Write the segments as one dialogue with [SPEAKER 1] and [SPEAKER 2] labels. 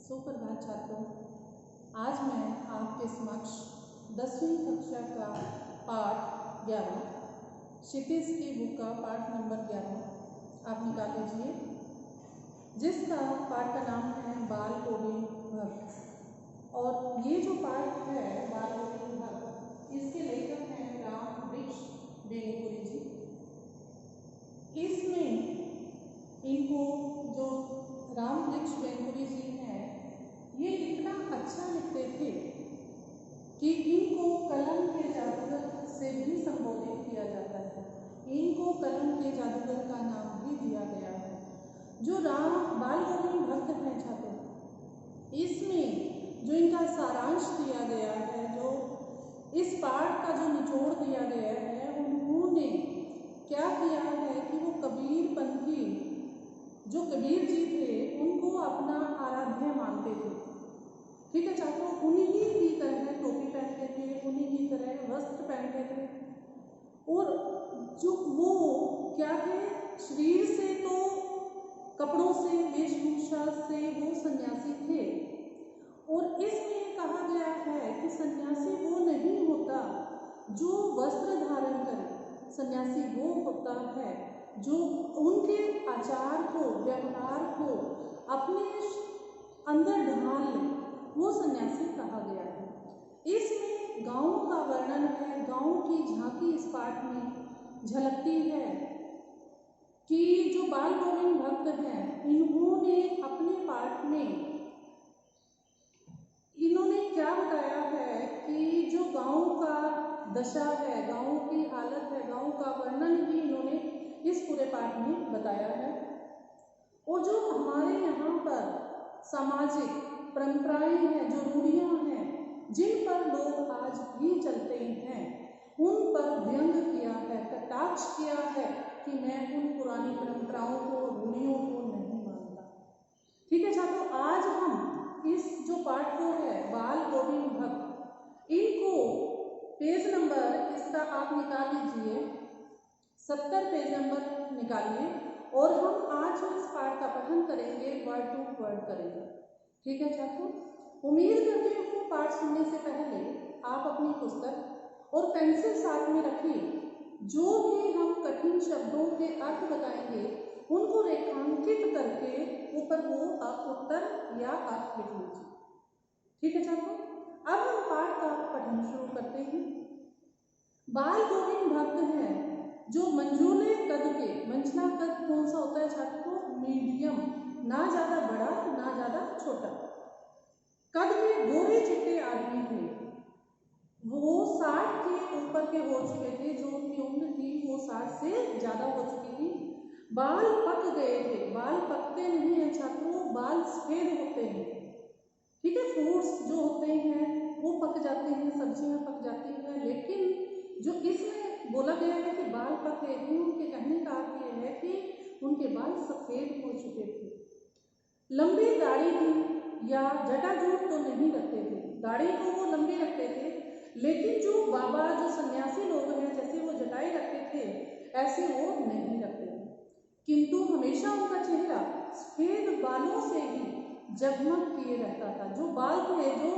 [SPEAKER 1] सुप्रभात छात्रों, आज मैं आपके समक्ष 10वीं कक्षा का पाठ 11 क्षितिज की बुक का पाठ नंबर 11 आप निकाल लीजिए, जिसका पाठ का नाम है बाल गोविंद भक्त। और ये जो पाठ है बाल गोविंद भक्त, इसके लेखक हैं राम वृक्ष बेंगुरी जी। इसमें इनको जो राम वृक्ष बेंगुरी जी हैं, ये इतना अच्छा लिखते थे कि इनको कलम के जादूगर से भी संबोधित किया जाता है। इनको कलम के जादूगर का नाम भी दिया गया है। जो राम बाल गोविंद भक्त हैं छात्रों, इसमें जो इनका सारांश दिया गया है, जो इस पाठ का जो निचोड़ दिया गया है, उन्होंने क्या किया है कि वो कबीर पंथी जो कबीर जी थे उनको अपना आराध्य मानते थे। ठीक है छात्रों, उन्हीं की तरह टोपी पहनते थे, उन्हीं की तरह वस्त्र पहनते थे, और जो वो क्या थे, शरीर से तो कपड़ों से वेशभूषा से वो सन्यासी थे। और इसमें कहा गया है कि सन्यासी वो नहीं होता जो वस्त्र धारण करे, सन्यासी वो होता है जो उनके आचार को, व्यवहार को अपने अंदर ढाल ले, वो सन्यासी कहा गया है। इसमें गांव का वर्णन है, गांव की झांकी इस पाठ में झलकती है कि जो बाल गोविंद भक्त हैं, इन्होंने अपने पाठ में इन्होंने क्या बताया है कि जो गांव का दशा है, गांव की हालत है, गांव का वर्णन भी इन्होंने इस पूरे पाठ में बताया है। और जो हमारे यहाँ पर सामाजिक परंपराएं हैं, जो रूढ़ियाँ हैं, जिन पर लोग आज भी चलते हैं, उन पर व्यंग किया है, कटाक्ष किया है कि मैं उन पुरानी परंपराओं को, रूढ़ियों को नहीं मानता। ठीक है छात्रों, आज हम इस जो पाठ को है बाल गोविंद भक्त, इनको पेज नंबर इसका आप निकाल लीजिए, 70 पेज नंबर निकालिए, और हम आज इस पाठ का पठन करेंगे, वर्ड टू वर्ड करेंगे। ठीक है छात्रों, उम्मीद करती हूँ पाठ सुनने से पहले आप अपनी पुस्तक और पेंसिल साथ में रखिए। जो भी हम कठिन शब्दों के अर्थ बताएंगे, उनको रेखांकित करके ऊपर वो आप उत्तर या अर्थ लिख लीजिए। ठीक है छात्रों, अब हम पाठ का पठन शुरू करते हैं। बाल गोविंद भक्त हैं जो मंझोले कद के, मंझला कद कौन सा होता है छात्रों, मीडियम, ना ज्यादा बड़ा ना ज्यादा छोटा, कद के गोरे चिट्टे आदमी थे। वो 60 के ऊपर के हो चुके थे, जो उनकी उम्र थी वो 60 से ज्यादा हो चुकी थी। बाल पक गए थे, बाल पकते नहीं है छात्रों, बाल सफेद होते हैं। ठीक है, फ्रूट्स जो होते हैं वो पक जाते हैं, सब्जियां पक जाती हैं, लेकिन जो इसमें बोला गया है कि बाल पक गए थे, उनके कहने का अर्थ ये है कि उनके बाल सफेद हो चुके थे। लंबी दाढ़ी थी, या जटाजूट तो नहीं रखते थे, दाढ़ी को वो लंबी रखते थे, लेकिन जो बाबा, जो सन्यासी लोग हैं, जैसे वो जटाई रखते थे, ऐसे वो नहीं रखते थे। किंतु हमेशा उनका चेहरा सफेद बालों से ही जगमग किए रहता था। जो बाल थे, जो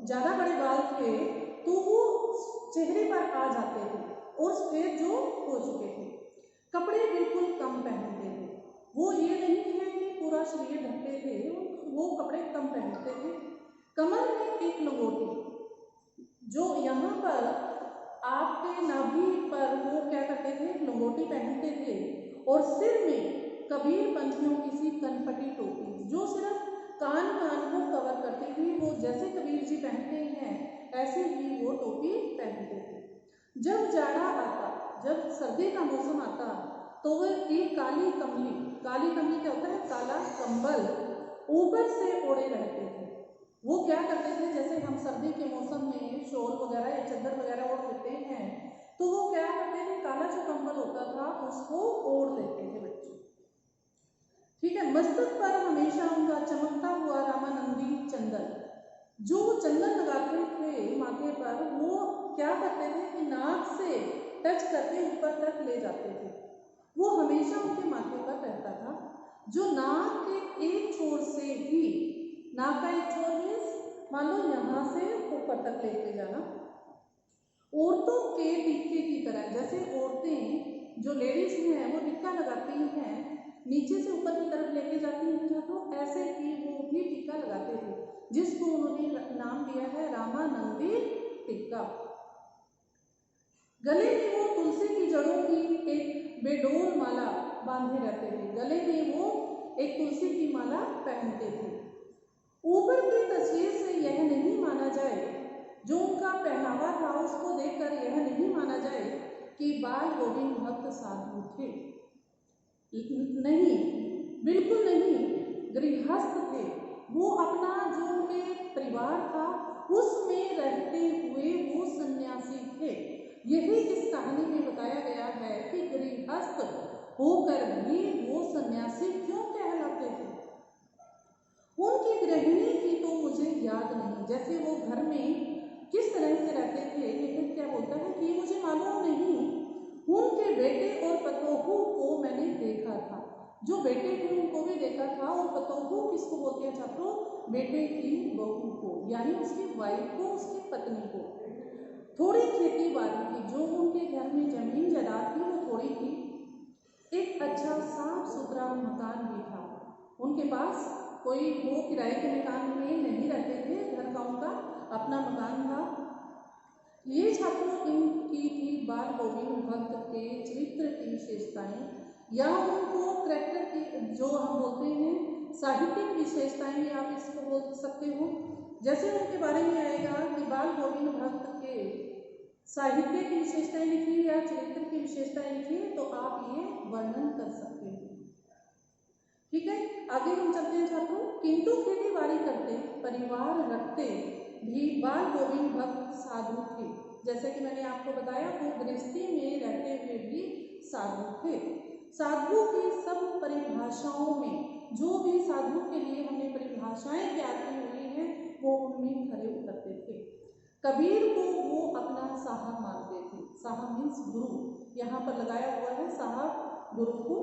[SPEAKER 1] ज्यादा बड़े बाल थे, तो वो चेहरे पर आ जाते थे, और सफेद जो हो चुके थे। कपड़े बिल्कुल कम पहनते थे, वो ये नहीं है कि पूरा शरीर ढकते थे, वो कपड़े कम पहनते थे। कमर में एक लंगोटी, जो यहाँ पर आपके नाभि पर वो क्या करते थे, लंगोटी पहनते थे, और सिर में कबीर पंथियों की सी कनपटी टोपी, जो सिर्फ कान को कवर करती थी। वो जैसे कबीर जी पहनते हैं ऐसे ही वो टोपी पहनते थे। जब जाड़ा आता, जब सर्दी का मौसम आता, तो वह एक काली कमली क्या होता है, काला कंबल ऊपर से ओढ़े रहते थे। वो क्या करते थे, जैसे हम सर्दी के मौसम में शॉल वगैरह या चादर वगैरह ओढ़ लेते हैं, तो वो क्या करते थे, काला जो कंबल होता था उसको ओढ़ लेते थे बच्चे। ठीक है, मस्तक पर हमेशा उनका चमकता हुआ रामानंदी चंदन, जो चंदन लगाते थे माथे पर, वो क्या करते थे कि नाक से टच करके ऊपर तक ले जाते थे। वो हमेशा उनके माथे पर रहता था, जो नाक के एक छोर से ही नाक का एक छोर मीन्स मान लो यहाँ से ऊपर तक लेके जाना। औरतों के टिक्के की तरह, जैसे औरतें जो लेडीज हैं वो टिक्का लगाती हैं, नीचे से ऊपर की तरफ लेके जाती हैं, तो ऐसे ही वो भी टिक्का लगाते थे, जिसको उन्होंने नाम दिया है रामानंदी टिक्का। गले में वो तुलसी की जड़ों की एक बेडोल माला बांधे रहते थे, गले में वो एक तुलसी की माला पहनते थे। ऊपर की तस्वीर से यह नहीं माना जाए, जो उनका पहनावा था उसको देखकर यह नहीं माना जाए कि बाल गोविंद भक्त साधु थे। नहीं, बिल्कुल नहीं, गृहस्थ थे वो। अपना जो उनके परिवार था उसमें रहते हुए वो सन्यासी थे। यही इस कहानी में बताया गया है कि गृहस्थ होकर भी वो सन्यासी क्यों कहलाते थे। उनकी गृहिणी की तो मुझे याद नहीं, जैसे वो घर में किस तरह से रहते थे, लेकिन क्या बोलता है कि मुझे मालूम नहीं। उनके बेटे और पतोहू को मैंने देखा था, जो बेटे थे उनको भी देखा था, और पतोहू किसको बोलते हैं छात्रों, बेटे की बहू को, यानी उसकी वाइफ को, उसकी पत्नी को। थोड़ी खेती बाड़ी थी, जो उनके घर में जमीन जायदाद थी वो थोड़ी थी। एक अच्छा साफ सुथरा मकान भी था उनके पास, कोई वो किराए के मकान में नहीं रहते थे, घर का उनका अपना मकान था। ये छात्रों इनकी थी बाल गोविंद भक्त के चरित्र की विशेषताएं, या उनको करैक्टर की जो हम बोलते हैं साहित्यिक विशेषताएं भी आप इसको बोल सकते हो। जैसे उनके बारे में आएगा कि बाल गोविंद भक्त के साहित्य की विशेषताएं लिखी या चरित्र की विशेषताएं लिखी, तो आप ये वर्णन कर सकते हो। ठीक है, आगे हम चलते हैं छात्रों। किंतु खेती बाड़ी करते, परिवार रखते भी बाल गोविंद भक्त साधु थे। जैसे कि मैंने आपको बताया वो गृहस्थी में रहते हुए भी साधु थे। साधु की सब परिभाषाओं में, जो भी साधु के लिए हमने परिभाषाएं तैयार की हुई हैं वो उनमें खरे उतरते थे। कबीर को वो अपना साहब मानते थे, साहब मीन्स गुरु, यहाँ पर लगाया हुआ है साहब गुरु को।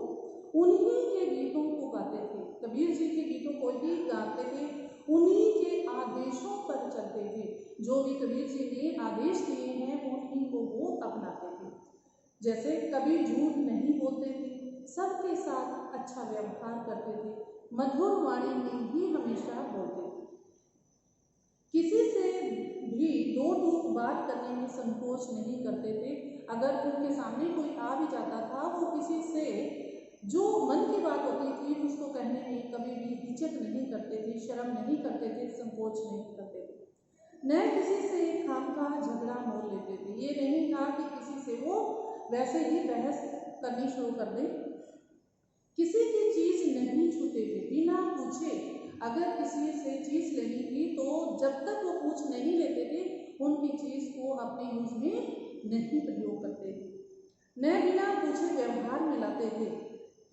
[SPEAKER 1] उन्हीं के गीतों को गाते थे, कबीर जी के गीतों को ही गाते थे, उन्हीं के आदेशों पर चलते थे। जो भी कबीर जी ने आदेश दिए हैं उन्हीं को वो अपनाते थे। जैसे कबीर झूठ नहीं बोलते थे, सबके साथ अच्छा व्यवहार करते थे, मधुर वाणी में ही हमेशा बोलते थे, किसी से भी दो टूक बात करने में संकोच नहीं करते थे। अगर उनके सामने कोई आ भी जाता था, वो किसी से जो मन की बात होती थी उसको कहने में कभी भी हिचक नहीं करते थे, शर्म नहीं करते थे, संकोच नहीं करते थे। न किसी से खामखा झगड़ा मोल लेते थे, ये नहीं था कि किसी से वो वैसे ही बहस करनी शुरू कर दे। किसी की चीज नहीं छूते थे, बिना पूछे अगर किसी से चीज लेनी थी तो जब तक वो पूछ नहीं लेते थे उनकी चीज को अपने यूज में नहीं प्रयोग करते थे, न बिना पूछे व्यवहार में लाते थे।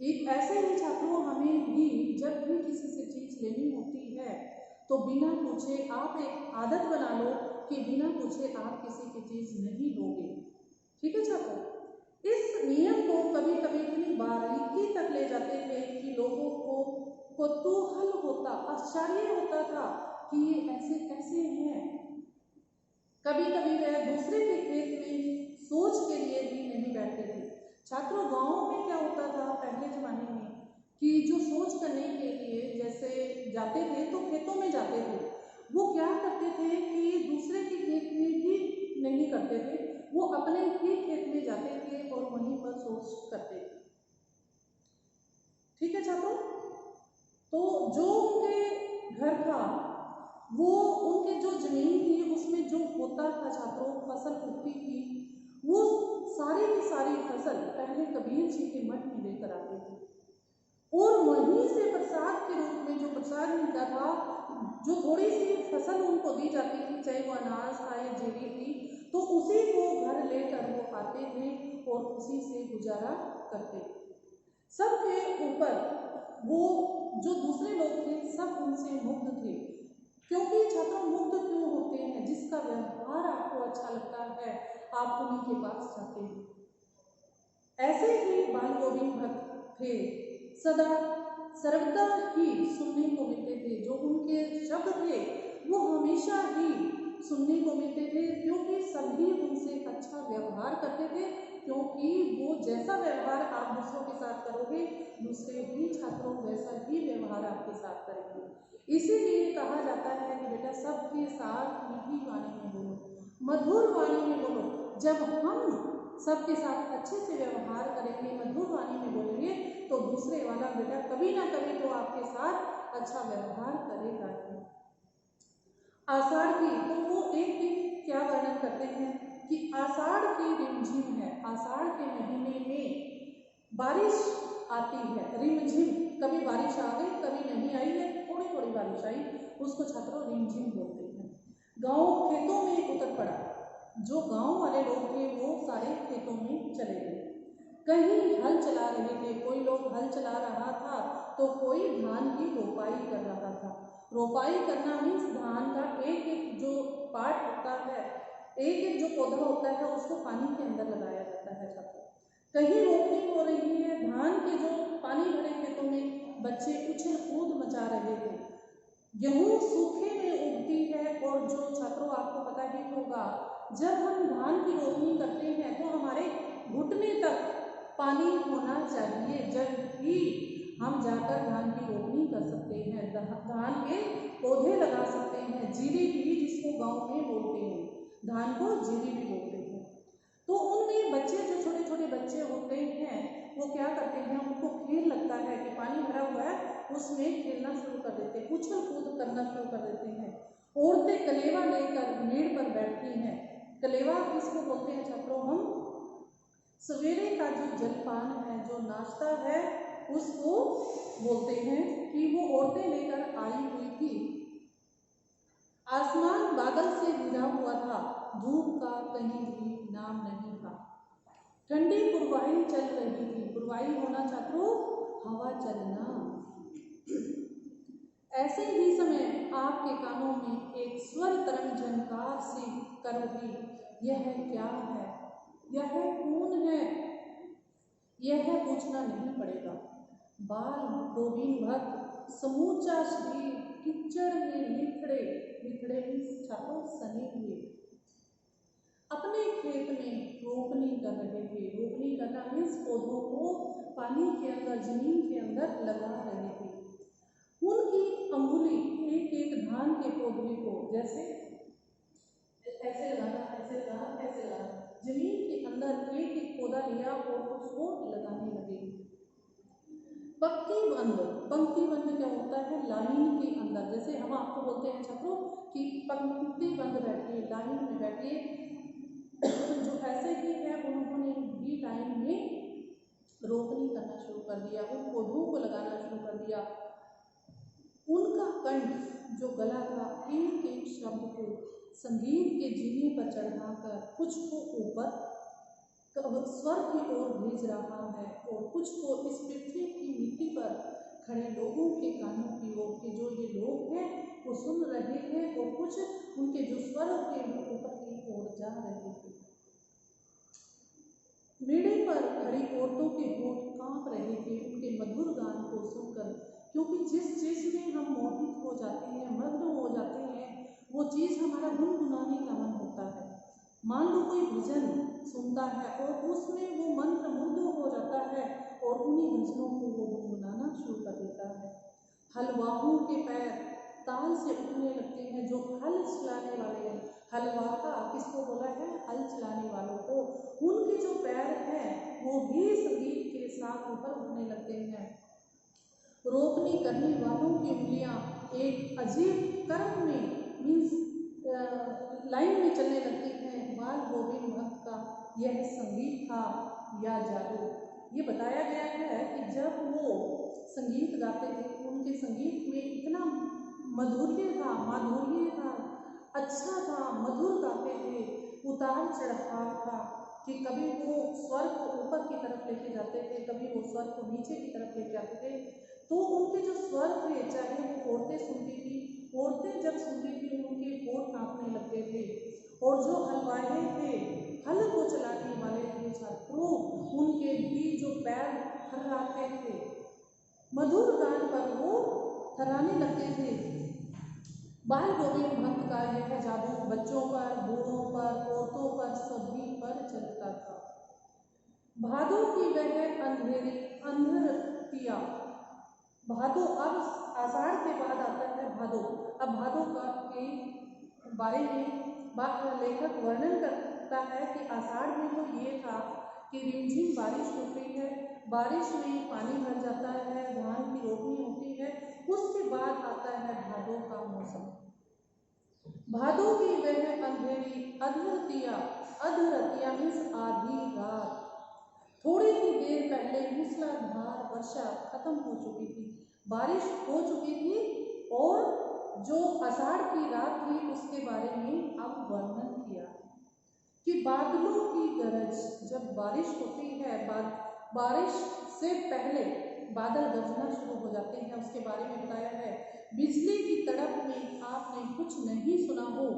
[SPEAKER 1] एक ऐसे ही छात्रों हमें भी जब भी किसी से चीज लेनी होती है तो बिना पूछे आप एक आदत बना लो कि बिना पूछे आप किसी की चीज नहीं लोगे। ठीक है छात्रों, इस नियम को कभी कभी इतनी बारीकी तक ले जाते थे कि लोगों को कौतूहल होता, आश्चर्य होता था कि ये ऐसे कैसे हैं। कभी कभी वह दूसरे के खेत में सोच के लिए भी नहीं बैठते थे। छात्रों गाँव में क्या होता था पहले जमाने में कि जो सोच करने के लिए जैसे जाते थे तो खेतों में जाते थे, वो क्या करते थे कि दूसरे के खेत में भी नहीं करते थे, वो अपने ही खेत में जाते थे और वहीं पर सोच करते थे। ठीक है छात्रों, तो जो उनके घर था वो उनके जो जमीन थी उसमें जो होता था छात्रों, फसल उगती थी, वो सारी की सारी फसल पहले कबीर जी के मठ में लेकर आते थे और वहीं से प्रसाद के रूप में जो प्रसाद मिलता था, जो थोड़ी सी फसल उनको दी जाती थी, चाहे वो अनाज था या जेरी थी, तो उसी को घर लेकर वो आते थे और उसी से गुजारा करते थे। सबके ऊपर वो जो दूसरे लोग थे सब उनसे मुग्ध थे, क्योंकि छात्रों मुग्ध क्यों होते हैं, जिसका व्यवहार आपको अच्छा लगता है आप उन्हीं के पास जाते हैं। ऐसे ही बाल गोविंद भक्त थे, सदा सर्वदा ही सुनने को मिलते थे, जो उनके हमेशा ही सुनने को मिलते थे, क्योंकि सभी उनसे अच्छा व्यवहार करते थे, क्योंकि वो जैसा व्यवहार आप दूसरों के साथ करोगे दूसरे भी छात्रों वैसा ही व्यवहार आपके साथ करेंगे। इसीलिए कहा जाता है कि बेटा सबके साथ मीठी वाणी में बोलो, मधुर वाणी में बोलो। जब हम सबके साथ अच्छे से व्यवहार करेंगे, मधुर वाणी में बोलेंगे, तो दूसरे वाला बेटा कभी ना कभी तो आपके साथ अच्छा व्यवहार करेगा ही। आषाढ़ की, तो वो एक क्या वर्णन करते हैं कि आषाढ़ की रिमझिम है। आषाढ़ के महीने में बारिश आती है, रिमझिम, कभी बारिश आ गई कभी नहीं आई है, थोड़ी थोड़ी बारिश आई, उसको छात्रों रिमझिम बोलते हैं। गांव खेतों में उतर पड़ा, जो गांव वाले लोग थे वो सारे खेतों में चले गए। कहीं हल चला रहे थे, कोई लोग हल चला रहा था तो कोई धान की रोपाई कर रहा था। रोपाई करना मीन्स धान का एक एक जो पार्ट होता है, एक एक जो पौधा होता है उसको पानी के अंदर लगाया जाता है छात्रों। कहीं रोपनी हो रही है, धान के जो पानी भरे खेतों में बच्चे उछल कूद मचा रहे थे। गेहूं सूखे में उगती है, और जो छात्रों आपको पता ही होगा, जब हम धान की रोपनी करते हैं तो हमारे घुटने तक पानी होना चाहिए, जब भी हम जाकर धान की रोपनी कर सकते हैं, धान के पौधे लगा सकते हैं। जीरी भी, जिसको गांव में बोलते हैं, धान को जीरी भी बोलते हैं। तो उनमें बच्चे, जो छोटे छोटे बच्चे होते हैं, वो क्या करते हैं, उनको खेल लगता है कि पानी भरा हुआ है, उसमें खेलना शुरू कर देते हैं, उछल कूद करना शुरू कर देते हैं। औरतें कलेवा लेकर मेड़ पर बैठती हैं। कलेवा किसको बोलते हैं छात्रों, हम सवेरे का जो जलपान है, जो नाश्ता है, उसको बोलते हैं कि वो औरतें लेकर आई हुई थी। आसमान बादल से घिरा हुआ था, धूप का कहीं भी नाम नहीं था। ठंडी पुरवाई चल रही थी, पुरवाई होना छात्रों हवा चलना। ऐसे ही समय आपके कानों में एक स्वर तरंग झंकार सी कर उठी, यह क्या है, यह कौन है, यह पूछना नहीं पड़ेगा। बाल गोविंद भक्त समूचा शरीर कीचड़ में लिखड़े लिखड़े छात्रों सने हुए अपने खेत में रोपनी कर रहे थे। रोपनी करना मीन्स पौधों को पानी के अंदर, जमीन के अंदर लगा रहे थे। उनकी अंगुली एक एक धान के पौधे को, जैसे ऐसे लगाना, ऐसे लगाना, ऐसे लगाना, जमीन के अंदर एक एक पौधा लिया और उसको लगाने लगे। पंक्ति बंद क्या होता है, लाइन के अंदर, जैसे हम आपको बोलते हैं छात्रों कि पंक्ति बंद बैठिए, लाइन में बैठिए। जो ऐसे ही है, उन्होंने भी लाइन में रोपनी करना शुरू कर दिया, उन पौधों को लगाना शुरू कर दिया। उनका कंठ जो गला था, एक एक शब्द को संगीत के जीने पर चढ़ाकर कुछ को ऊपर स्वर की ओर भेज रहा है, और कुछ को इस पृथ्वी की मिट्टी पर खड़े लोगों के कानों की ओर, के जो ये लोग हैं वो सुन रहे हैं, और कुछ उनके जो स्वर थे वो ऊपर की ओर जा रहे थे। मेड़े पर खड़ी औरतों के होंठ कांप रहे थे उनके मधुर गान को सुनकर, क्योंकि जिस चीज में हम मोहित हो जाते हैं, मग्न हो जाते हैं, वो चीज हमारा गुनगुनाने का मन होता है। मान लो कोई भजन सुनता है और उसमें वो मंत्र मुग्ध हो जाता है, और उन्हीं भजनों को वो गुनगुनाना शुरू कर देता है। हलवाओं के पैर ताल से उठने लगते हैं, जो हल चलाने वाले हैं। हलवाहा किसको बोला है, हल चलाने वालों को। उनके जो पैर हैं वो भी संगीत के साथ ऊपर उठने लगते हैं। रोपनी करने वालों की उंगलियां एक अजीब क्रम में मीन्स लाइन में चलने लगती हैं। बाल गोविंद भक्त का यह संगीत था या जादू। ये बताया गया है कि जब वो संगीत गाते थे, उनके संगीत में इतना माधुर्य था, अच्छा था, मधुर गाते थे, उतार चढ़ाव था कि कभी वो स्वर को ऊपर की तरफ लेके जाते थे, कभी वो स्वर को नीचे की तरफ लेके आते थे। तो उनके जो स्वर थे, चाहे वो औरतें सुनती थी, औरतें जब सुनती थी उनके होंठ कांपने लगते थे, और जो हलवाई थे, हल को चलाने वाले थे छात्रों, उनके भी जो पैर थर्राते थे, मधुर गान पर वो थर्राने लगते थे। बाल गोविंद भक्त का यह यह जादू बच्चों पर, बूढ़ों पर, औरतों पर, सभी पर चलता था। भादों की वह अंधेरी अंधरतिया, भादो, अब आषाढ़ के बाद आता है भादो। अब भादो का के बारे में लेखक वर्णन करता है कि आषाढ़ में तो ये था कि रिमझिम बारिश होती है, बारिश में पानी भर जाता है, धान की रोपनी होती है। उसके बाद आता है भादो का मौसम। भादो की वह अंधेरी अधरतिया, अधरतिया मीन्स आधी रात, थोड़ी ही देर पहले मूसलाधार वर्षा खत्म हो चुकी थी, बारिश हो चुकी थी और जो आषाढ़ की रात थी उसके बारे में अब वर्णन किया कि बादलों की गरज, जब बारिश होती है, बारिश से पहले बादल गरजना शुरू हो जाते हैं, उसके बारे में बताया है। बिजली की तड़प में आपने कुछ नहीं सुना हो,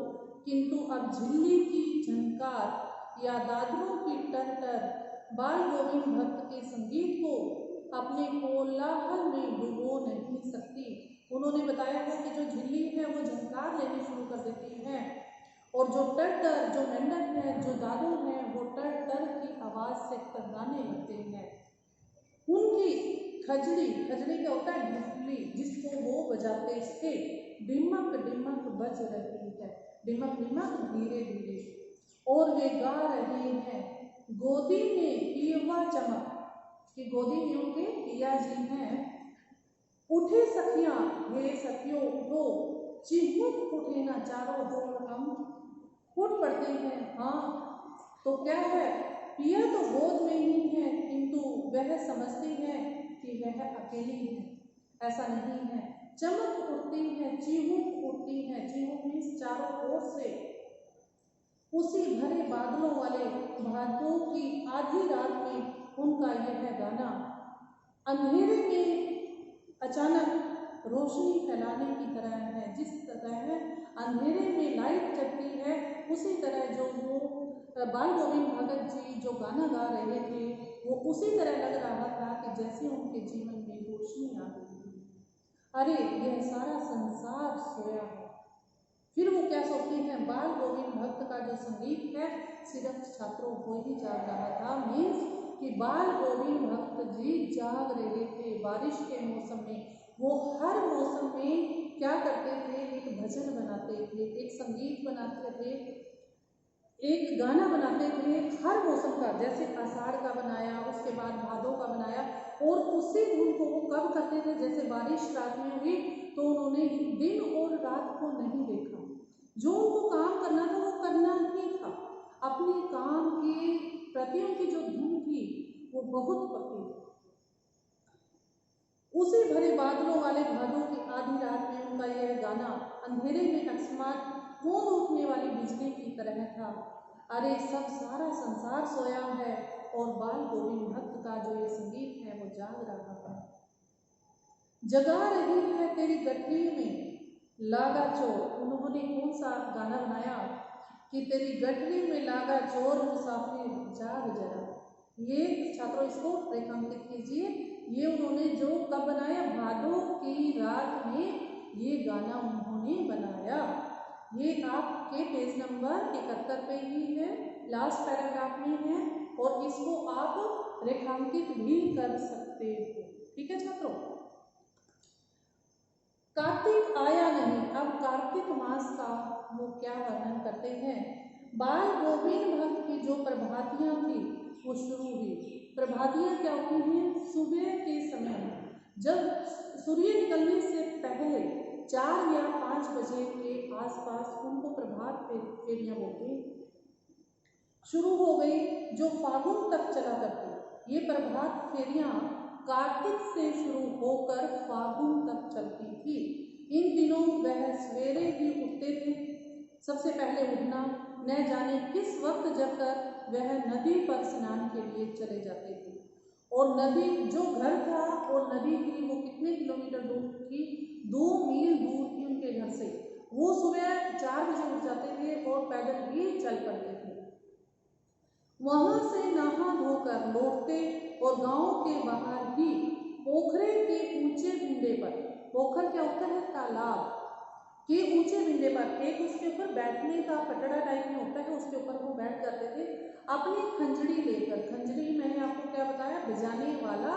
[SPEAKER 1] किंतु अब झिल्ली की झनकार या दादरों की टरटर बाल गोविंद भक्त के संगीत को अपने कोलाहल में डुबो नहीं सकती। उन्होंने बताया है कि जो झिल्ली है वो झनकार लेनी शुरू कर देती है और जो टरटर, जो मेंढक है, जो दादू है, वो टरटर की आवाज से टकराने लगते हैं। उनकी खजड़ी, खजड़ी क्या होता है, ढुकली, जिसको वो बजाते थे, डिमक डिमक बज रही है, डिमक डिमक धीरे धीरे, और वे गा रहे हैं, गोदी में पीवा चमक, कि गोदी में उनके पिया जी हैं, उठे सखियां, हे सखियों उठो, चिहुक उठे ना चारों ओर हम फूट पड़ते हैं। हाँ, तो क्या है, पिया तो गोद में ही है, किंतु वह समझती है कि वह अकेली है, ऐसा नहीं है। चमक उठती है, चिहुक उठती है, चिहुक मीन्स चारों ओर से, उसी भरे बादलों वाले भादों की आधी रात में उनका यह गाना अंधेरे में अचानक रोशनी फैलाने की तरह है। जिस तरह अंधेरे में लाइट जगती है, उसी तरह जो वो बाल गोविंद भगत जी जो गाना गा रहे थे, वो उसी तरह लग रहा था कि जैसे उनके जीवन में रोशनी आ गई थी। अरे यह सारा संसार सोया है। फिर वो क्या सोचती हैं, बाल गोविंद भक्त का जो संगीत है सिर्फ छात्रों को ही जाग रहा था, मीन्स कि बाल गोविंद भक्त जी जाग रहे थे बारिश के मौसम में। वो हर मौसम में क्या करते थे, एक भजन बनाते थे, एक संगीत बनाते थे, एक गाना बनाते थे हर मौसम का। जैसे आषाढ़ का बनाया, उसके बाद भादों का बनाया, और उसी धुन को वो कब करते थे, जैसे बारिश रात में हुई तो उन्होंने दिन और रात को नहीं देखा, जो उनको काम करना था वो करना ही था। अपने काम के प्रति उनकी जो धुन थी वो बहुत पक्की थी। उसी भरे बादलों वाले भादों की आधी रात में उनका यह गाना अंधेरे में अकस्मात कौन उठने वाली बिजली की तरह था। अरे सब सारा संसार सोया है और बाल गोविंद भक्त का जो ये संगीत है वो जाग रहा है। जगा रही है तेरी गठरी में लागा चोर। उन्होंने कौन सा गाना बनाया कि तेरी गठरी में लागा चोर मुसाफिर जाग जरा। ये छात्रों इसको रेखांकित कीजिए। ये उन्होंने जो कब बनाया, भादों की रात में ये गाना उन्होंने बनाया। ये आपके पेज नंबर 71 पे ही है, लास्ट पैराग्राफ में है, और इसको आप रेखांकित भी कर सकते हो। ठीक है छात्रों। कार्तिक आया नहीं। अब कार्तिक मास का वो क्या वर्णन करते हैं। बाल गोविंद भक्त की जो प्रभातियां थी वो शुरू हुई। प्रभातियां क्या होती हैं, सुबह के समय जब सूर्य निकलने से पहले 4 या 5 बजे के आसपास उनको प्रभात फेरियां बोलते शुरू हो गई, जो फागुन तक चला करती। ये प्रभात फेरियां कार्तिक से शुरू होकर फागुन तक चलती थी। इन दिनों वह सवेरे ही उठते थे, सबसे पहले उठना, न जाने किस वक्त जब तक वह नदी पर स्नान के लिए चले जाते थे। और नदी जो घर था और नदी थी वो कितने किलोमीटर दूर थी, 2 मील दूर थी उनके घर से। वो सुबह 4 बजे उठ जाते थे और पैदल ही चल पड़ते थे। वहां से नहा धोकर लौटते और गांव के बाहर ही पोखरे के ऊंचे बिंदे पर, पोखर क्या होता है, तालाब के ऊंचे बिंदे पर, एक उसके ऊपर बैठने का पटड़ा टाइप में होता है, उसके ऊपर वो बैठ जाते थे अपनी खंजरी लेकर। खंजरी मैंने आपको क्या बताया, बजाने वाला,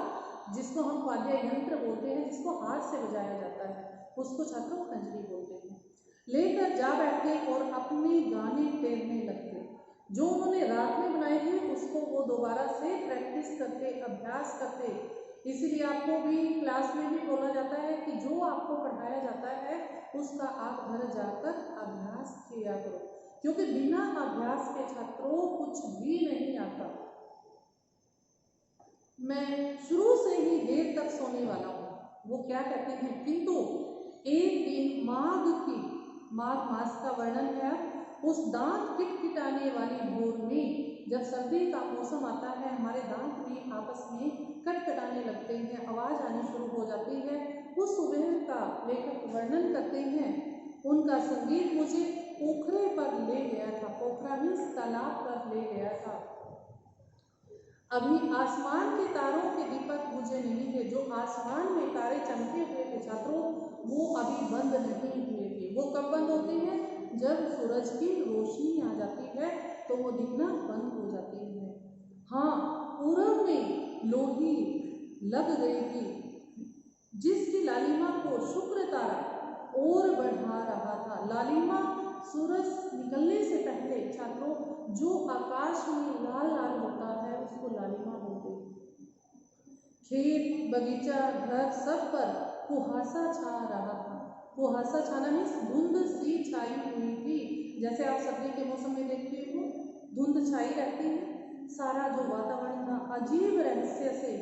[SPEAKER 1] जिसको हम वाद्य यंत्र बोलते हैं, जिसको हाथ से बजाया जाता है, उसको छात्रों खंजरी बोलते हैं। लेकर जा बैठते और अपने गाने टेरने लगते। जो उन्होंने रात में बनाए थे उसको वो दोबारा से प्रैक्टिस करते, अभ्यास करते। इसीलिए आपको भी क्लास में भी बोला जाता है कि जो आपको पढ़ाया जाता है उसका आप घर जाकर अभ्यास किया करो, क्योंकि बिना अभ्यास के छात्रों कुछ भी नहीं आता। मैं शुरू से ही देर तक सोने वाला हूँ, वो क्या कहते हैं, किंतु एक दिन माघ मास का वर्णन है, उस दांत किटकिटाने वाली भोर में, जब सर्दी का मौसम आता है, हमारे दांत भी आपस में कटकटाने लगते हैं, आवाज आनी शुरू हो जाती है। उस सुबह का लेखक वर्णन करते हैं, उनका संगीत मुझे पोखरे पर ले गया था। पोखरा मीन्स तालाब पर ले गया था। अभी आसमान के तारों के दीपक बुझे नहीं थे। जो आसमान में तारे चमके हुए थे छात्रों, वो अभी बंद नहीं हुए थे। वो कब बंद होते हैं, जब सूरज की रोशनी आ जाती है तो वो दिखना बंद हो जाती है। हाँ, पूरब में लोही लग गई थी, जिसकी लालिमा को शुक्र तारा और बढ़ा रहा था। लालिमा सूरज निकलने से पहले छात्रों जो आकाश में लाल लाल होता है उसको लालिमा बोलते हैं। खेत, बगीचा, घर, सब पर कुहासा छा रहा था। कुहासा छाना मीन्स धुंध सी छाई हुई थी। जैसे आप सर्दी के मौसम में देखते हो धुंध छाई रहती है। सारा जो वातावरण था अजीब रहस्य से,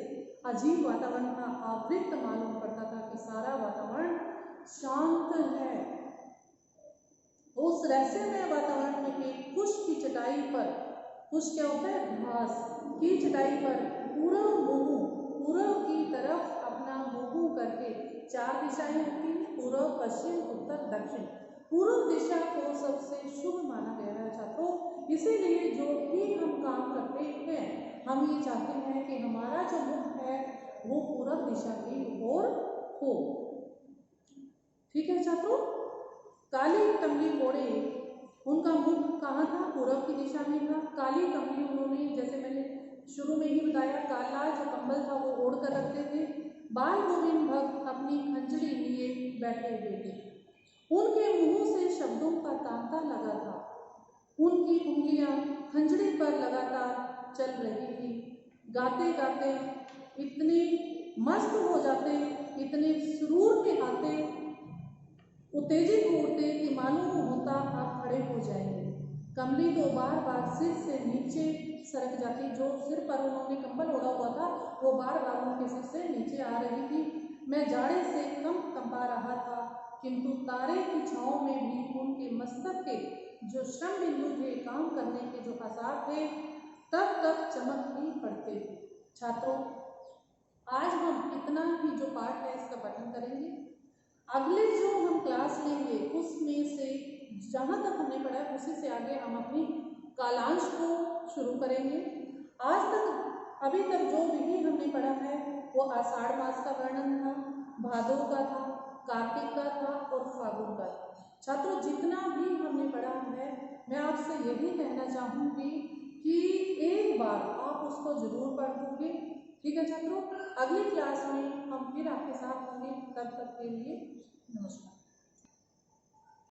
[SPEAKER 1] अजीब वातावरण था, आवृत मालूम पड़ता था कि सारा वातावरण शांत है। उस रहस्यमय वातावरण में एक कुश की चटाई पर, कुश क्या होता है, घास की चटाई पर पूरब की तरफ अपना मुंह करके, 4 दिशाएं होती हैं, पूर्व, पश्चिम, उत्तर, दक्षिण। पूर्व दिशा को सबसे शुभ माना गया है छात्रों। इसीलिए जो भी हम काम करते हैं हम ये चाहते हैं कि हमारा जो मुख है वो पूर्व दिशा की ओर हो। ठीक है छात्रों। काली कमली घोड़े, उनका मुख कहाँ था, पूर्व की दिशा में था। काली कमली उन्होंने, जैसे मैंने शुरू में ही बताया, काला जो कंबल था वो ओढ़ कर रखते थे। बाल गोविंद भक्त अपनी खंजरी लिए बैठे हुए थे। उनके मुंह से शब्दों का तांता लगा था। उनकी उंगलियां खंजरी पर लगातार चल रही थी। गाते गाते इतने मस्त हो जाते, इतने सुरूर में आते, उत्तेजित होते कि मालूम होता आप खड़े हो जाएंगे। कमली तो बार बार सिर से नीचे सरक जाती। जो सिर पर उन्होंने कंबल ओढ़ा हुआ था वो बार बार उनके सिर से नीचे आ रही थी। मैं जाड़े से कंपा रहा था, किंतु तारे की छांव में भी उनके मस्तक के जो श्रम बिंदु थे, काम करने के जो आसार थे, तब तक चमक ही पड़ते थे। छात्रों, आज हम इतना ही जो पाठ है इसका पठन करेंगे। अगले जो हम क्लास लेंगे उसमें से जहाँ तक हमने पढ़ा है उसी से आगे हम अपनी कालांश को शुरू करेंगे। आज तक अभी तक जो भी हमने पढ़ा है वो आषाढ़ मास का वर्णन था, भादों का था, कार्तिक का था और फागुन का था। छात्रों, जितना भी हमने पढ़ा है मैं आपसे यही कहना चाहूँगी कि एक बार आप उसको जरूर पढ़ोगे। ठीक है छात्रों, अगली क्लास में हम फिर आपके साथ होंगे। तब तक के लिए नमस्कार।